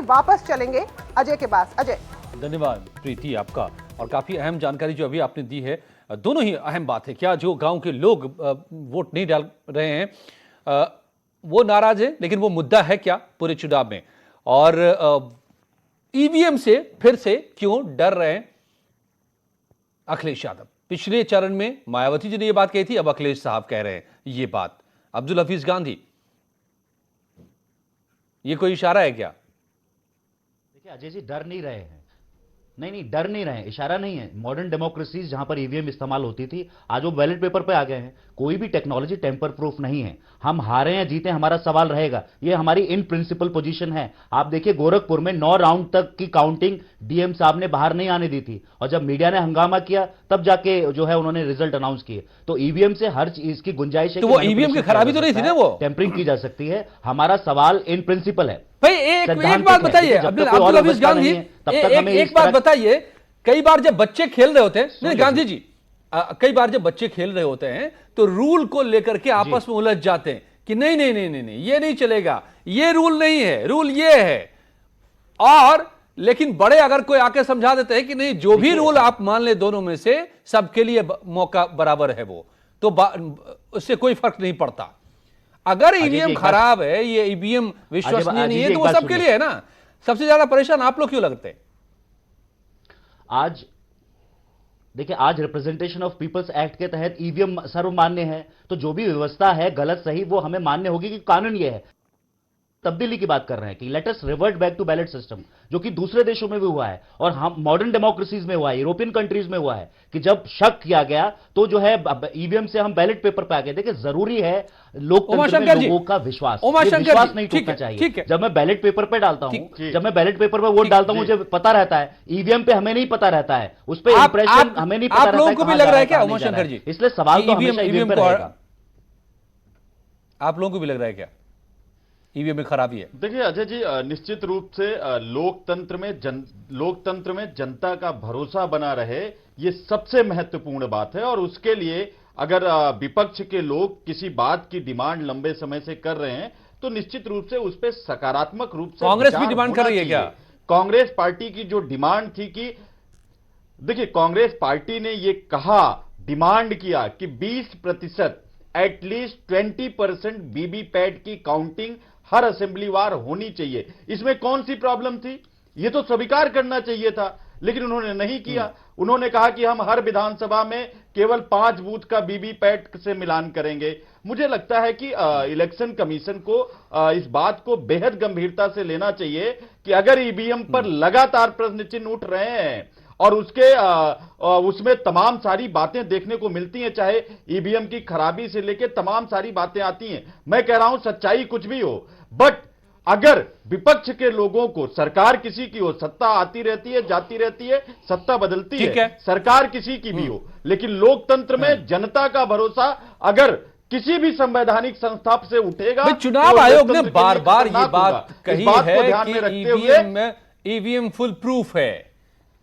वापस चलेंगे अजय के पास। अजय, धन्यवाद प्रीति आपका, और काफी अहम जानकारी जो अभी आपने दी है। दोनों ही अहम बात है। क्या जो गांव के लोग वोट नहीं डाल रहे हैं वो नाराज है, लेकिन वो मुद्दा है क्या पूरे चुनाव में, और ईवीएम से फिर से क्यों डर रहे हैं अखिलेश यादव। पिछले चरण में मायावती जी ने यह बात कही थी, अब अखिलेश साहब कह रहे हैं ये बात। अब्दुल हफीज गांधी, ये कोई इशारा है क्या? देखिए अजय जी, डर नहीं रहे हैं। नहीं, डर नहीं रहे हैं, इशारा नहीं है। मॉडर्न डेमोक्रेसीज जहां पर ईवीएम इस्तेमाल होती थी, आज वो बैलेट पेपर पे आ गए हैं। कोई भी टेक्नोलॉजी टेम्पर प्रूफ नहीं है। हम हारे या जीते, हमारा सवाल रहेगा। ये हमारी इन प्रिंसिपल पोजीशन है। आप देखिए गोरखपुर में 9 राउंड तक की काउंटिंग डीएम साहब ने बाहर नहीं आने दी थी, और जब मीडिया ने हंगामा किया तब जाके जो है उन्होंने रिजल्ट अनाउंस किए। तो ईवीएम से हर चीज की गुंजाइश है। तो वो ईवीएम की खराबी तो नहीं थी ना, वो टेम्परिंग की जा सकती है। हमारा सवाल इन प्रिंसिपल है। भाई एक बात बताइए अब्दुल हफीज गांधी, एक बात बताइए, कई बार जब बच्चे खेल रहे होते हैं, नहीं गांधी जी, कई बार जब बच्चे खेल रहे होते हैं तो रूल को लेकर के आपस में उलझ जाते हैं कि नहीं नहीं नहीं नहीं नहीं ये नहीं चलेगा, ये रूल नहीं है, रूल ये है। और लेकिन बड़े अगर कोई आके समझा देते हैं कि नहीं, जो भी रूल आप मान ले दोनों में से सबके लिए मौका बराबर है, वो तो उससे कोई फर्क नहीं पड़ता। अगर ईवीएम खराब है, ये ईवीएम विश्वसनीय नहीं है, तो वो सबके लिए है ना। सबसे ज्यादा परेशान आप लोग क्यों लगते हैं? आज देखिए, आज रिप्रेजेंटेशन ऑफ पीपल्स एक्ट के तहत ईवीएम सर्वमान्य है। तो जो भी व्यवस्था है गलत सही वो हमें मान्य होगी कि कानून ये है। तब्दीली की बात कर रहे हैं कि let us revert back to ballot system, जो कि दूसरे देशों में भी हुआ है और हम मॉडर्न डेमोक्रेसीज में हुआ है, यूरोपियन कंट्रीज में हुआ है कि जब शक किया गया तो जो है ईवीएम से हम बैलेट पेपर पे आ गए। देखिए जरूरी है लोकतंत्र में लोगों का विश्वास, विश्वास नहीं टूटना चाहिए। जब मैं बैलेट पेपर पे डालता हूं, जब मैं बैलेट पेपर पे वोट डालता हूं, मुझे पता रहता है। ईवीएम पे हमें नहीं पता रहता है, उस पर इंप्रेशन हमें नहीं पता रहता है। आप लोगों को भी लग रहा है क्या उमाशंकर जी? इसलिए सवाल तो हमेशा ईवीएम पे रहेगा। आप लोगों को भी लग रहा है क्या ईवीएम में खराबी है? देखिए अजय जी, निश्चित रूप से लोकतंत्र में जनता का भरोसा बना रहे, ये सबसे महत्वपूर्ण बात है। और उसके लिए अगर विपक्ष के लोग किसी बात की डिमांड लंबे समय से कर रहे हैं तो निश्चित रूप से उस पर सकारात्मक रूप से कांग्रेस भी डिमांड कर रही है क्या? कांग्रेस पार्टी की जो डिमांड थी कि देखिए, कांग्रेस पार्टी ने ये कहा, डिमांड किया कि 20% एटलीस्ट 20% वीवीपैट की काउंटिंग हर असेंबलीवार होनी चाहिए। इसमें कौन सी प्रॉब्लम थी? ये तो स्वीकार करना चाहिए था, लेकिन उन्होंने नहीं किया। उन्होंने कहा कि हम हर विधानसभा में केवल 5 बूथ का वीवीपैट से मिलान करेंगे। मुझे लगता है कि इलेक्शन कमीशन को इस बात को बेहद गंभीरता से लेना चाहिए कि अगर ईवीएम पर लगातार प्रश्न चिन्ह उठ रहे हैं और उसमें तमाम सारी बातें देखने को मिलती हैं, चाहे ईवीएम की खराबी से लेकर तमाम सारी बातें आती हैं। मैं कह रहा हूं सच्चाई कुछ भी हो, बट अगर विपक्ष के लोगों को, सरकार किसी की हो, सत्ता आती रहती है, जाती रहती है, सत्ता बदलती है, सरकार किसी की भी हो, लेकिन लोकतंत्र में जनता का भरोसा अगर किसी भी संवैधानिक संस्था से उठेगा। चुनाव आयोग ने बार बार ये बात कही है कि ईवीएम फुल प्रूफ है,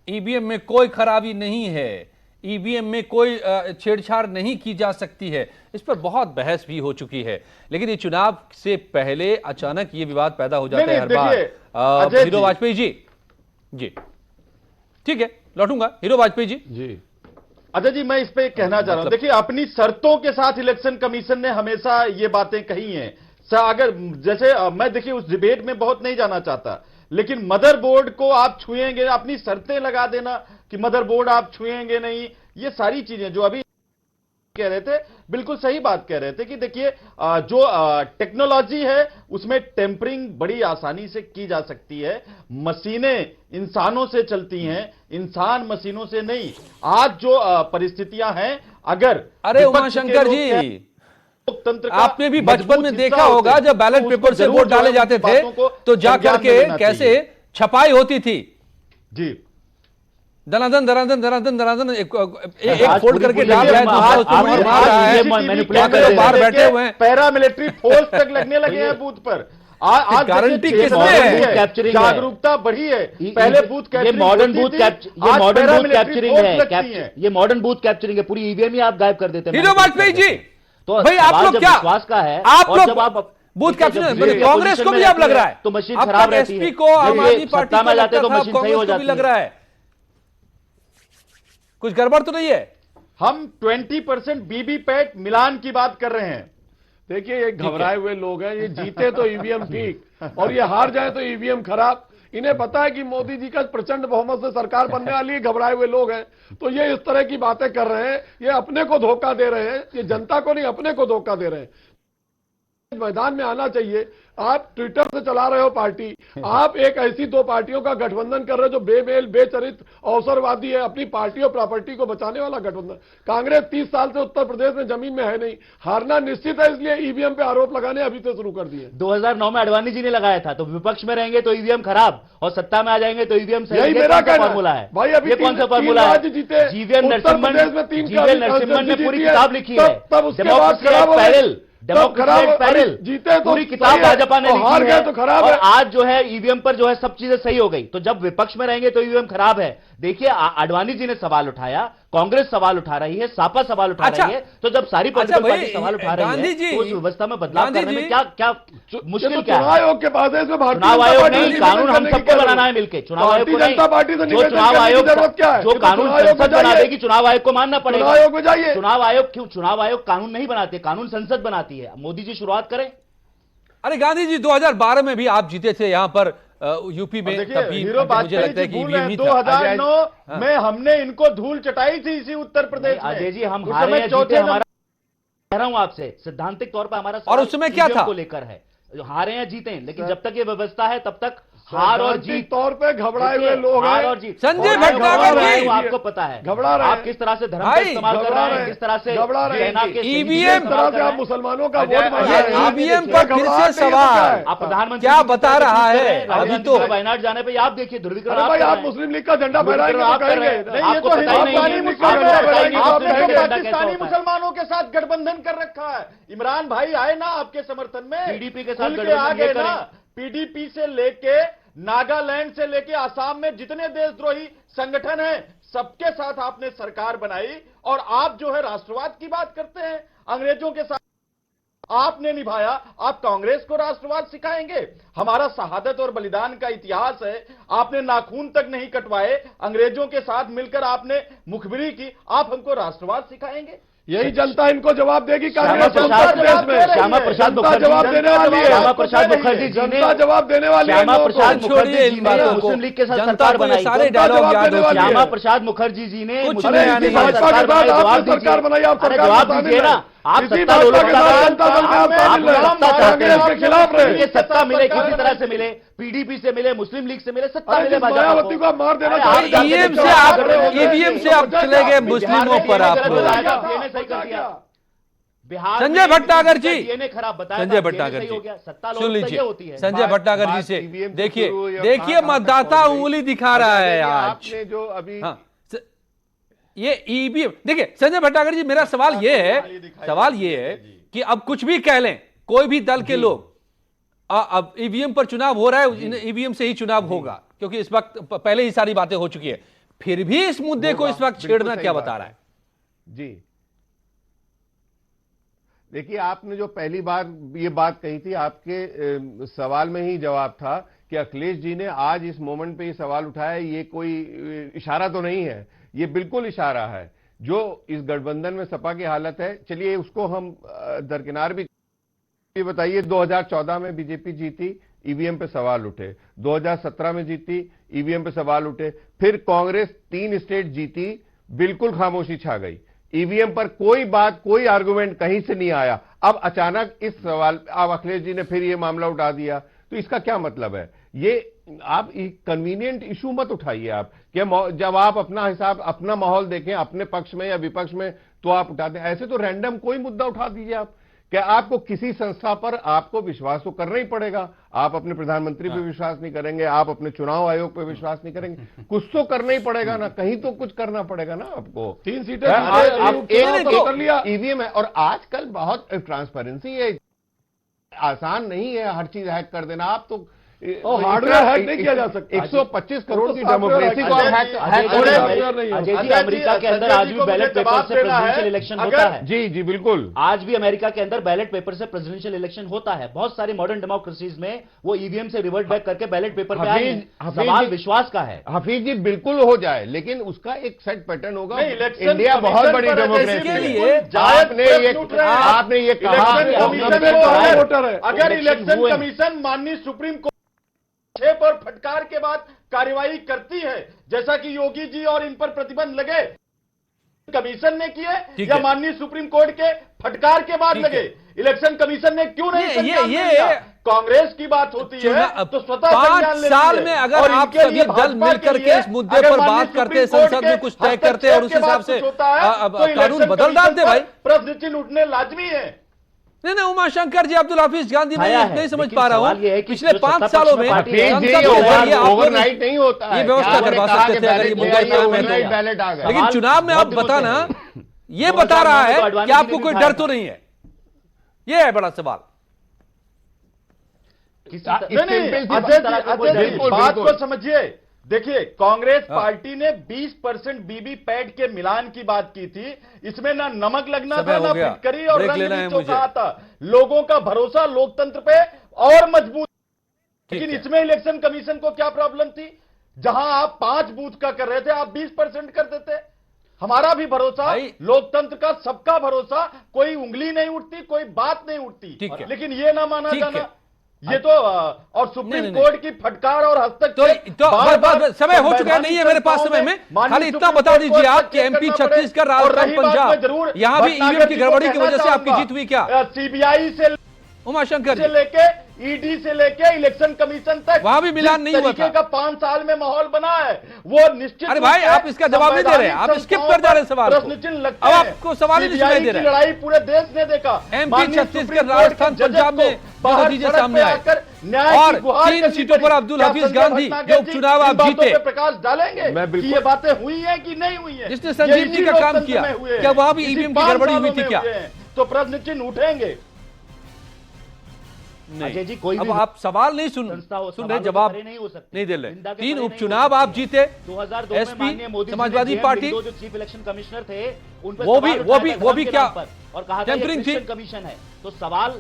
ईवीएम में कोई खराबी नहीं है, ईवीएम में कोई छेड़छाड़ नहीं की जा सकती है। इस पर बहुत बहस भी हो चुकी है, लेकिन ये चुनाव से पहले अचानक ये विवाद पैदा हो जाता है हर बार। हीरो वाजपेयी जी ठीक है, लौटूंगा। हीरो वाजपेयी जी। अजय जी, मैं इस पे कहना चाह रहा हूं, देखिए अपनी शर्तों के साथ इलेक्शन कमीशन ने हमेशा ये बातें कही हैं। अगर जैसे मैं देखिए उस डिबेट में बहुत नहीं जाना चाहता, लेकिन मदरबोर्ड को आप छुएंगे, अपनी शर्तें लगा देना कि मदरबोर्ड आप छुएंगे नहीं, ये सारी चीजें जो अभी कह रहे थे, बिल्कुल सही बात कह रहे थे कि देखिए जो टेक्नोलॉजी है उसमें टेम्परिंग बड़ी आसानी से की जा सकती है। मशीनें इंसानों से चलती हैं, इंसान मशीनों से नहीं। आज जो परिस्थितियां हैं, अगर अरे उमाशंकर जी, आपने भी बचपन में देखा होगा जब बैलेट पेपर से वोट डाले जाते थे तो जाकर के कैसे छपाई होती थी जी। दनादन दनादन दनादन दनादन एक फोल्ड करके डाल रहा है, बाहर बैठे हुए हैं, पैरामिलिट्री फोर्स तक लगने लगे हैं बूथ पर। आज गारंटी किसमें है? जागरूकता बढ़ी है। पहले booth capturing, modern booth capturing है, ये मॉडर्न बूथ कैप्चरिंग है। पूरी ईवीएम ही आप गायब कर देते हैं। हीरो वाजपेयी जी, तो भाई आप लोग क्या विश्वास का है, आप और लोग जब आप बूथ कैप्चर जब मतलब कांग्रेस को भी अब लग रहा है तो मशीन अब खराब तक रहती एसपी है। को आम आदमी जब पार्टी सत्ता को में जाते लगता तो था, मशीन अब सही हो कांग्रेस को भी जाती लग है। रहा है। कुछ गड़बड़ तो नहीं है? हम 20% वीवीपैट मिलान की बात कर रहे हैं। देखिए ये घबराए हुए लोग हैं, ये जीते तो ईवीएम ठीक और ये हार जाए तो ईवीएम खराब। इन्हें पता है कि मोदी जी का प्रचंड बहुमत से सरकार बनने वाली है, घबराए हुए लोग हैं। तो ये इस तरह की बातें कर रहे हैं, ये अपने को धोखा दे रहे हैं, ये जनता को नहीं अपने को धोखा दे रहे हैं। मैदान में आना चाहिए। आप ट्विटर से चला रहे हो पार्टी, आप एक ऐसी दो पार्टियों का गठबंधन कर रहे हो जो बेमेल बेचरित्र अवसरवादी है, अपनी पार्टी और प्रॉपर्टी को बचाने वाला गठबंधन। कांग्रेस 30 साल से उत्तर प्रदेश में जमीन में है नहीं, हारना निश्चित है, इसलिए ईवीएम पे आरोप लगाने अभी से शुरू कर दिए। 2009 में अडवाणी जी ने लगाया था, तो विपक्ष में रहेंगे तो ईवीएम खराब और सत्ता में आ जाएंगे तो ईवीएम सही। यही मेरा कहना फॉर्मूला है भाई। अभी ये कौन सा फॉर्मूला है? जीते जीवीएन उत्तर प्रदेश में 3 नरसिम्हन ने पूरी किताब लिखी है, तब उसके बाद खराब हो गए। डेमोक्रेसी एट पेरिल, जीते तो पूरी किताब भाजपा ने हार लिखी गए है तो खराब और है। आज जो है ईवीएम पर जो है सब चीजें सही हो गई। तो जब विपक्ष में रहेंगे तो ईवीएम खराब है। देखिए आडवाणी जी ने सवाल उठाया, कांग्रेस सवाल उठा रही है, सापा सवाल उठा रही है। तो जब सारी पॉलिटिकल पार्टी सवाल उठा रही है तो उस व्यवस्था में बदलाव करने में क्या क्या मुश्किल क्या है? चुनाव आयोग के पास है, इसमें चुनाव आयोग नहीं, कानून हम सबको बनाना है मिलकर। चुनाव आयोग को जनता पार्टी से जो चुनाव आयोग जो कानून संसद बना देगी, चुनाव आयोग को मानना पड़ेगा। चुनाव आयोग में जाइए। चुनाव आयोग क्यों? चुनाव आयोग कानून नहीं बनाते, कानून संसद बनाती है। मोदी जी शुरुआत करें। अरे गांधी जी 2012 में भी आप जीते थे यहां पर यूपी में, देखिए तभी हीरो मुझे बाजपेयी लगता है जी कि भूल रहे ईवीएम हैं, ही था। 2009 में हमने इनको धूल चटाई थी इसी उत्तर प्रदेश में। अजय जी हम उस हारे समय या चौथे जीते, हमारा कह रहा हूं आपसे सैद्धांतिक तौर पर हमारा और उस समय क्या ईवीएम था? को लेकर है, हारे या जीते, लेकिन जब तक ये व्यवस्था है तब तक हार और जीत तौर पे घबराए हुए लोग हार हैं। और जीत। संजय और भट्टागर घबरा रहे जी, हैं, वो आपको पता है घबरा रहे हैं। आप किस तरह से धर्म का भाई, इस्तेमाल कर घबरा रहे रहे हैं, हैं, किस तरह से घबरा रहे हैं। सेना के ईवीएम इस तरह से आप मुसलमानों का वोट मांग ये रहे हैं। ईवीएम ये पर फिर घबराहट से नहीं है तो क्या सवाल है? आप प्रधानमंत्री क्या की बता तरफ रहा से है? राहुल अभी गांधी तो के वायनाड जाने पे आप देखिए ध्रुवीकरण अरे आप भाई कर आप रहे हैं। मुस्लिम लीग का झंडा फहराएंगे आप तो कर रहे कहेंगे हैं। नहीं, ये आपको तो पता ही नहीं है। हिंदुस्तानी आपको पता ही नहीं है। आपने आपने तो झंडा कैसा पाकिस्तानी होता है? मुसलमानों के साथ गठबंधन कर रखा है। इमरान भाई आए ना आपके समर्थन में, PDP के साथ खुल के गठबंधन आ गए ये ना। करें। पीडीपी से लेके नागालैंड से लेके आसाम में जितने देशद्रोही संगठन हैं सबके साथ आपने सरकार बनाई और आप जो है राष्ट्रवाद की बात करते हैं। अंग्रेजों के साथ आपने निभाया, आप कांग्रेस को राष्ट्रवाद सिखाएंगे? हमारा शहादत और बलिदान का इतिहास है, आपने नाखून तक नहीं कटवाए, अंग्रेजों के साथ मिलकर आपने मुखबिरी की, आप हमको राष्ट्रवाद सिखाएंगे? यही जनता इनको जवाब देगी। श्यामा कांग्रेस जनता प्रसाद प्रदेश में श्यामा प्रसाद जनता मुखर्जी जवाब देने वाली है। श्यामा प्रसाद मुखर्जी जी ने जनता जवाब देने वाली है। श्यामा प्रसाद छोड़िए मुखर्जी इन जी बातों ने को। मुस्लिम लीग के साथ जनता सरकार को ये बनाई। सारे जनता डायलॉग जवाब याद देने होते वाली हैं। है। श्यामा प्रसाद मुखर्जी जी ने कुछ मुस्लिम नहीं लीग आने के वाला। साथ सरकार भाजपा के बनाई। साथ जवाब आप सरकार बनाई, आप दीजिए। अरे सरकार जवाब में दीजिए शामिल ना। हैं। आप इसी सत्ता भाजपा लोलुपता के साथ का जनता दल में आप शामिल हैं। सत्ता आप चाहते हैं। कांग्रेस के खिलाफ रहे। ये सत्ता मिले किसी तरह से मिले, पीडीपी से मिले, मुस्लिम लीग से मिले, सत्ता अरे मिले जिस भाजपा मायावती को आप मार देना चाहते हैं, ईवीएम से आप ईवीएम से आप चले गए मुस्लिमों पर। आप सही कर दिया। बिहार संजय में भट्टागर जी, डीएनए खराब बताया संजय था, भट्टागर डीएनए सही जी हो गया। सत्ता सुन लोलुपता ये होती लीजिए है। संजय भट्टागर जी से। देखिए देखिए मतदाता उंगली दिखा रहा है आज। आपने जो अभी हाँ ये ईवीएम देखिए संजय भट्टागर जी, मेरा सवाल ये है कि अब कुछ भी कह लें कोई भी दल के लोग, अब ईवीएम पर चुनाव हो रहा है, ईवीएम से ही चुनाव होगा क्योंकि इस वक्त पहले ही सारी बातें हो चुकी है, फिर भी इस मुद्दे को इस वक्त छेड़ना क्या बता रहा है? जी देखिए, आपने जो पहली बार ये बात कही थी, आपके सवाल में ही जवाब था कि अखिलेश जी ने आज इस मोमेंट पे ये सवाल उठाया, ये कोई इशारा तो नहीं है, ये बिल्कुल इशारा है। जो इस गठबंधन में सपा की हालत है, चलिए उसको हम दरकिनार भी बताइए। 2014 में बीजेपी जीती, ईवीएम पे सवाल उठे। 2017 में जीती, ईवीएम पे सवाल उठे। फिर कांग्रेस 3 स्टेट जीती, बिल्कुल खामोशी छा गई। ईवीएम पर कोई बात, कोई आर्गुमेंट कहीं से नहीं आया। अब अचानक इस सवाल, अब अखिलेश जी ने फिर ये मामला उठा दिया, तो इसका क्या मतलब है? ये आप कन्वीनियंट इशू मत उठाइए आप, कि जब आप अपना हिसाब, अपना माहौल देखें, अपने पक्ष में या विपक्ष में, तो आप उठा दें। ऐसे तो रैंडम कोई मुद्दा उठा दीजिए आप। क्या आपको किसी संस्था पर आपको विश्वास तो करना ही पड़ेगा। आप अपने प्रधानमंत्री पे विश्वास नहीं करेंगे, आप अपने चुनाव आयोग पे विश्वास नहीं करेंगे, कुछ तो करना ही पड़ेगा ना, कहीं तो कुछ करना पड़ेगा ना आपको। 3 सीटें आप एक कर लिया। ईवीएम है, और आजकल बहुत ट्रांसपेरेंसी है, आसान नहीं है हर चीज हैक कर देना। आप तो इतना हार्डवेयर हैक नहीं किया जा सकता। 125 करोड़ की तो सॉफ्टवेयर डेमोक्रेसी को आप हैक अजय जी, अमेरिका के अंदर आज भी बैलेट पेपर से प्रेसिडेंशियल इलेक्शन होता है। जी जी बिल्कुल, आज भी अमेरिका के अंदर बैलेट पेपर से प्रेसिडेंशियल इलेक्शन होता है। बहुत सारी मॉडर्न डेमोक्रेसीज में वो ईवीएम से रिवर्ट बैक करके बैलेट पेपर पे आए हैं। सवाल विश्वास का है। हफीज जी बिल्कुल हो जाए, लेकिन उसका एक सेट पैटर्न होगा। नहीं, इलेक्शन इंडिया बहुत कमीशन बड़ी पर डेमोक्रेसी इसके है। लिए आपने ये कहा इलेक्शन कमीशन में को कौन वोटर है? अगर इलेक्शन इलेक्शन हुए। कमीशन माननीय सुप्रीम कोर्ट 6 पर फटकार के बाद कार्यवाही करती है, जैसा कि योगी जी और इन पर प्रतिबंध लगे कमीशन ने किए ठीक या है। माननीय सुप्रीम कोर्ट के फटकार के बाद ठीक लगे, है। इलेक्शन कमीशन ने क्यों नहीं ये- संज्ञान ये- नहीं लिया? कांग्रेस की बात होती है तो स्वतः 5 संज्ञान लेती साल है। में अगर और आप इनके सभी लिए दल भाजपा मिलकर के लिए इस मुद्दे अगर पर माननीय बात करते, सुप्रीम कोर्ट संसद के में कुछ तय करते और उस हस्तक्षेप के हिसाब बाद से कुछ होता है, तो कानून इलेक्शन बदल डालते कमीशन भाई। पर प्रश्न चिन्ह उठने लाजमी है। नहीं उमाशंकर जी, अब्दुल हाफिज गांधी, मैं आया ये है, नहीं समझ लेकिन पा रहा सवाल ये है हूं कि पिछले जो 5 सत्ता सालों पक्ष में में पार्टी है, संसद ये के जरिए आपको ओवरनाइट नहीं होता है। ये व्यवस्था आपने करवा कहा सकते कि थे अगर ये बैलेट मुद्दा में इतना ओवरनाइट महत्वपूर्ण है। बैलेट आ गया। लेकिन चुनाव में आप बहुत बताना मुद्दे ये बता रहा है अडवाणी कि जी आपको ने कोई भी डर उठाया। तो नहीं है। ये है बड़ा सवाल। बात को समझिए। देखिए, कांग्रेस पार्टी ने 20% वीवीपैट के मिलान की बात की थी। इसमें ना नमक लगना समय था, हो ना गया। फिटकरी और ब्रेक रंग लेना भी है चौंका मुझे। था। लोगों का भरोसा लोकतंत्र पे और मजबूत। ठीक लेकिन है। इसमें इलेक्शन कमीशन को क्या प्रॉब्लम थी? जहां आप 5 बूथ का कर रहे थे, आप 20% कर देते। हमारा भी भरोसा, भाई- लोकतंत्र का सबका भरोसा, कोई उंगली नहीं उठती, कोई बात नहीं उठती। ठीक है। लेकिन ये ना माना ठीक जाना, है। ये तो और सुप्रीम नहीं। कोर्ट की फटकार और हस्तक्षेप तो बार-बार बस समय हो चुका है, नहीं है मेरे पास समय में। माननीय खाली इतना सुप्रीम बता कोर्ट को दीजिए आप कि हस्तक्षेप एमपी करना पड़े। छत्तीसगढ़, और राजस्थान, रही बात, पंजाब, मैं जरूर यहां भी भटनागर ईवीएम की जी को गड़बड़ी की कहना वजह से आपकी चाहूंगा, जीत हुई क्या? सीबीआई से उमाशंकर जी, लेके ईडी से लेके इलेक्शन कमीशन तक वहां भी मिलान नहीं हुआ तरीके था। का 5 साल में माहौल बना है, वो निश्चित अरे रूप भाई, से आप इसका जवाब नहीं दे रहे, आप संवैधानिक स्किप कर जा रहे हैं सवाल को। प्रश्न चिन्ह लगते अब हैं। आपको सवाल ही नहीं CBI सुनाई दे की रहा है। लड़ाई पूरे देश ने देखा। एमपी, माननीय छत्तीसगढ़, सुप्रीम कोर्ट राजस्थान, के जजों पंजाब को में बाहर नतीजे सड़क सामने पे आए। आकर न्याय और की गुहार 3 करनी सीटों पर पड़ी। अब्दुल क्या हाफिज संजय गांधी भटनागर जो जी उपचुनाव इन आप बातों जीते, पे प्रकाश डालेंगे मैं कि बिल्कुल- ये बातें हुई हैं कि नहीं हुई हैं? जिसने ये संजीवनी इसी का काम लोकतंत्र किया, में हुए हैं। क्या वहां भी इसी ईवीएम की 5 गड़बड़ी हुई सालों थी में क्या? हुए हैं। तो प्रश्न चिन्ह उठेंगे। अजय जी, कोई अब भी आप सवाल नहीं सुन संस्था हो, रहे, सवालों के जवाब खड़े नहीं हो सकते। नहीं दे रहे। निंदा के 3 खड़े नहीं उपचुनाव हो आप सकते। जीते, 2002 में एसपी, माननीय मोदी जी ने समाजवादी JM पार्टी, विंडो जो चीफ इलेक्शन कमिश्नर थे, उन पे वो भी- सवाल वो उठाया भी- था वो धर्म भी के क्या- नाम पर, और कहा था ये टेम्परिंग थी? क्रिश्चियन कमीशन है। तो सवाल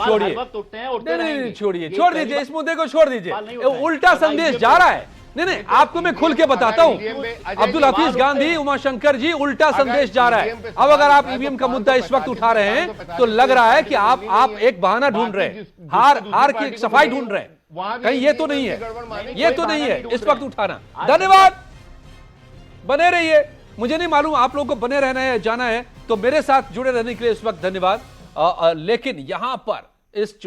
छोड़िए। हर वक्त उठते हैं, उठते नहीं रहेंगे। छोड़िए, ये छोड़ पहली दीजिए, बात- इस मुद्दे को छोड़ दीजिए। सवाल नहीं ये उठाए। उल्टा सवाल संदेश ये जा रहा बोले। है। नहीं आपको मैं खुल के बताता हूं, अब्दुल हाफिज सवाल गांधी, उठते हैं। उमाशंकर जी, उल्टा अगर संदेश जा रहा है। EVM पे अब अगर आप सवाल ईवीएम उठाए का तो मुद्दा इस वक्त 45 उठा रहे हैं तो तो लग रहा है कि आप नहीं एक बहाना ढूंढ बाकी रहे हैं, जिस- हार दूसरी हार की पार्टी एक को सफाई नहीं- ढूंढ रहे हैं। वहां भी कहीं ये तो EVM नहीं की है, गड़बड़ मानी। ये तो कोई नहीं बहाना है नहीं ढूंढ इस रहे वक्त हैं। उठाना। आज- धन्यवाद, बने रहिए। मुझे नहीं मालूम आप लोगों को बने रहना है, जाना है, तो मेरे साथ जुड़े रहने के लिए इस वक्त धन्यवाद। लेकिन यहां पर इस